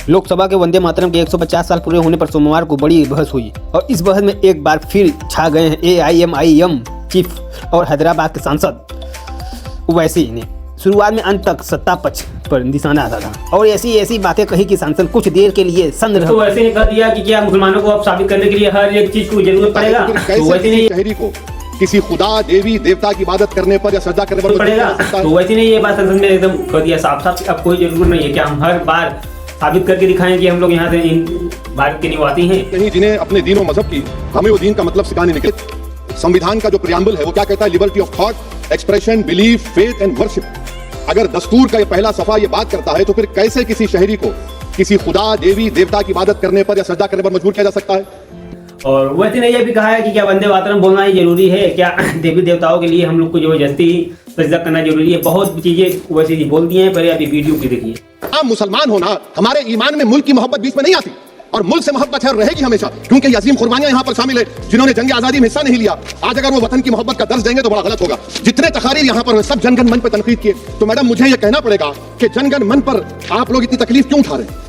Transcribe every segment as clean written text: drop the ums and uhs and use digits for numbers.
लोकसभा के वंदे मातरम के 150 साल पूरे होने पर सोमवार को बड़ी बहस हुई और इस बहस में एक बार फिर छा गए हैं AIMIM चीफ और हैदराबाद के सांसद ओवैसी ने। शुरुआत में अंत तक सत्ता पक्ष पर निशाना आता था और ऐसी बातें कही कि सांसद कुछ देर के लिए संग रह। तो वैसे ने कह दिया कि क्या मुसलमानों को अब साबित करने के लिए हर एक चीज को जरूरत पड़ेगा। तो वैसे ने शहरी को किसी खुदा देवी देवता की इबादत करने पर या सजदा करने पर पड़ेगा। तो वैसे ने ये बात संसद में एकदम कह दिया साफ अब कोई जरूरत नहीं है कि हम हर बार साबित करके दिखाएं कि हम लोग यहाँ से भारत के निवासी हैं। कहीं जिन्हें अपने दीन और मजहब की हमें वो दीन का मतलब सिखाने निकले। संविधान का जो प्रियम्बल है वो क्या कहता है? Liberty of thought, expression, belief, faith and worship. अगर दस्तूर का ये पहला सफा ये बात करता है तो फिर कैसे किसी शहरी को किसी खुदा देवी देवता की इबादत करने पर या सजदा करने पर मजबूर किया जा सकता है? और वैसे ने यह भी कहा है कि क्या वंदे मातरम बोलना ही जरूरी है? क्या देवी देवताओं के लिए हम लोग को जबरदस्ती सजदा करना जरूरी है? बहुत चीजें वैसे ही बोल दिए हैं। पहले अभी वीडियो की देखिए। हम मुसलमान होना हमारे ईमान में मुल्क की मोहब्बत बीच में नहीं आती और मुल्क से मोहब्बत है रहेगी हमेशा, क्योंकि ये अजीम कुर्बानियां यहाँ पर शामिल है जिन्होंने जंग आजादी में हिस्सा नहीं लिया। आज अगर वो वतन की मोहब्बत का दर्ज देंगे तो बड़ा गलत होगा। जितने तकारीर यहाँ पर सब जनगण मन पर तनकीद किए, तो मैडम मुझे ये कहना पड़ेगा कि जनगण मन पर आप लोग इतनी तकलीफ क्यों उठा रहे हैं?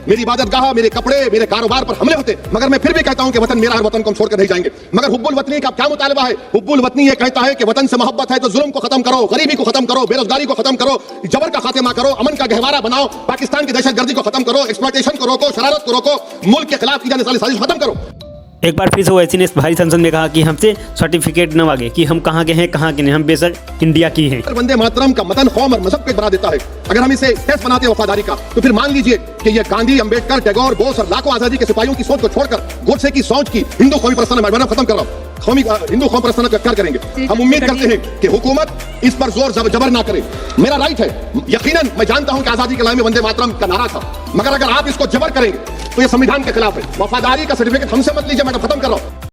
मेरी इबादतगाह, मेरे कपड़े, मेरे कारोबार पर हमले होते, मगर मैं फिर भी कहता हूं कि वतन मेरा, हर वतन को हम छोड़कर नहीं जाएंगे। मगर हुब्बुल वतनी का क्या मुतालबा है? हुब्बुल वतनी ये कहता है कि वतन से मोहब्बत है तो जुल्म को खत्म करो, गरीबी को खत्म करो, बेरोजगारी को खत्म करो, जबर का खात्मा करो, अमन का गहवारा बनाओ, पाकिस्तान की दहशतगर्दी को खत्म करो, एक्सप्लॉयटेशन को रोको, शरारत को रोको, मुल्क के खिलाफ की जाने वाली साजिश खत्म करो। एक बार फिर से ओवैसी ने भारी संसद में कहा कि हमसे सर्टिफिकेट न मांगे कि हम कहाँ के हैं, कहाँ के नहीं, हम बेशक इंडिया की हैं। वंदे मातरम का मतन कौम और मजहब पे बना देता है। अगर हम इसे टेस्ट बनाते हैं वफादारी का, तो फिर मान लीजिए कि ये गांधी, अंबेडकर, टैगोर, बोस और लाखों आजादी के सिपाहियों की सोच को छोड़कर गोडसे की सोच की हिंदू कौमी प्रस्थान मैं खत्म कर रहा हूँ। हिंदू कौम प्रस्थान क्या करेंगे? हम उम्मीद करते हैं कि हुकूमत इस पर जोर जबर ना करे। मेरा राइट है, यकीनन मैं जानता हूं कि आजादी के लड़ाई में वंदे मातरम का नारा था, मगर अगर आप इसको जबर करेंगे तो ये संविधान के खिलाफ है। वफादारी का सर्टिफिकेट हमसे मत लीजिए, मैं खत्म कर रहा हूं।